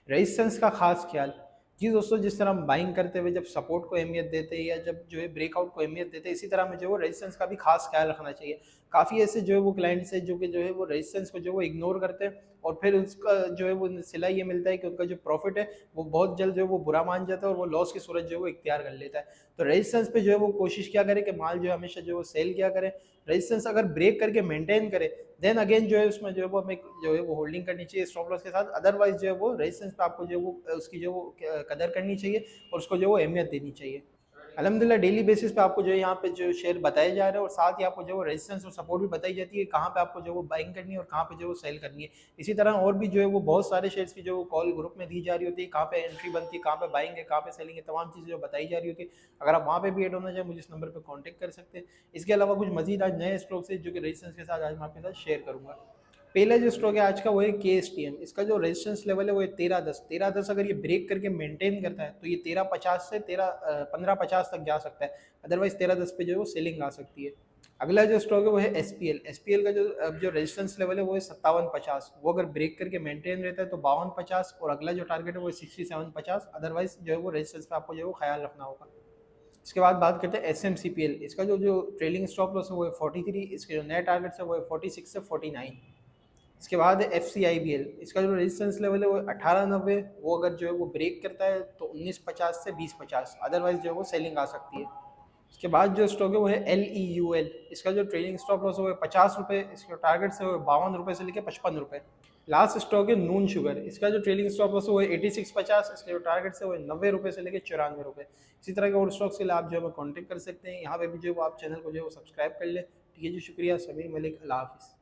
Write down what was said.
Resistance का खास ख्याल। जी दोस्तों, जिस तरह हम बाइंग करते हुए जब सपोर्ट को अहमियत देते हैं या जब जो है ब्रेकआउट को अहमियत देते हैं, इसी तरह हमें जो है वो रेजिस्टेंस का भी खास ख्याल रखना चाहिए। काफ़ी ऐसे जो है वो क्लाइंट्स हैं जो कि जो है वो रेजिस्टेंस को जो है वो इग्नोर करते हैं और फिर उसका जो है वो सिला ये मिलता है कि उनका जो प्रॉफिट है वो बहुत जल्द जो है वो बुरा मान जाता है और वो लॉस की सूरत जो है वो इख्तियार कर लेता है। तो रेजिस्टेंस पे जो है वो कोशिश क्या करें कि माल जो है हमेशा जो है वो सेल किया करें। रेजिस्टेंस अगर ब्रेक करके मेंटेन करे देन अगेन जो है उसमें जो है वो हमें जो है वो होल्डिंग करनी चाहिए स्टॉप लॉस के साथ। अदरवाइज जो है वो रेजिस्टेंस पे आपको जो है वो उसकी जो है वो कदर करनी चाहिए और उसको जो है वो अहमियत देनी चाहिए। अल्हम्दुलिल्लाह डेली बेसिस पे आपको जो है यहाँ पे जो शेयर बताए जा रहे हैं और साथ ही आपको जो है रेजिस्टेंस और सपोर्ट भी बताई जाती है कहाँ पे आपको जो है वो बाइंग करनी है और कहाँ पे जो है वो सेल करनी है। इसी तरह और भी जो है वो बहुत सारे शेयर्स की जो कॉल ग्रुप में दी जा रही होती है, कहाँ पे एंट्री बनती है, कहाँ पे बाइंग है, कहाँ पे सेलिंग है, तमाम चीज़ें जो बताई जा रही होती है। अगर आप वहाँ पे भी एड होना चाहें मुझे इस नंबर पर कॉन्टैक्ट कर सकते हैं। इसके अलावा कुछ मजीद आज नए स्टॉक्स है जो कि रेजिस्टेंस के साथ आज मैं आपके साथ शेयर करूँगा। पहला जो स्टॉक है आज का वो है KSTM। इसका जो रेजिस्टेंस लेवल है वो है 1310। 1310 अगर ये ब्रेक करके मेंटेन करता है तो ये 1350 से 1550 तक जा सकता है। अदरवाइज 1310 पे जो है वो सेलिंग आ सकती है। अगला जो स्टॉक है वो है SPL। SPL का जो अब जो रेजिस्टेंस लेवल है वो है 5750। वो अगर ब्रेक करके मेंटेन रहता है तो 5250 और अगला जो टारगेट है वो है 6750। अदरवाइज जो है वो रेजिस्टेंस पे आपको जो है वो ख्याल रखना होगा। इसके बाद बात करते हैं SMCPL। इसका जो ट्रेलिंग स्टॉप लॉस है वो है 43। इसके जो नए टारगेट्स है वो है 46 से 49। इसके बाद है FCIBL। इसका जो रेजिस्टेंस लेवल है वो 1890। वो अगर जो है वो ब्रेक करता है तो 1950 से 2050। अदरवाइज जो है वो सेलिंग आ सकती है। इसके बाद जो स्टॉक है वो है LEUL। इसका जो ट्रेडिंग स्टॉप लॉस है वो है 50 रुपये। इसके टारगेट से वो है 52 रुपये से लेकर 55 रुपये। लास्ट स्टॉक है नून शुगर। इसका जो ट्रेडिंग स्टॉप लॉस है वो है 8650। इसके जो टारगेट से वो है 90 रुपये से लेकर 94 रुपये। इसी तरह के और स्टॉक्स के लिए आप जो है कॉन्टैक्ट कर सकते हैं। यहाँ पे भी जो आप चैनल को जो है वो सब्सक्राइब कर लें। ठीक है जी, शुक्रिया। समीर मलिक, अल्लाह हाफिज़।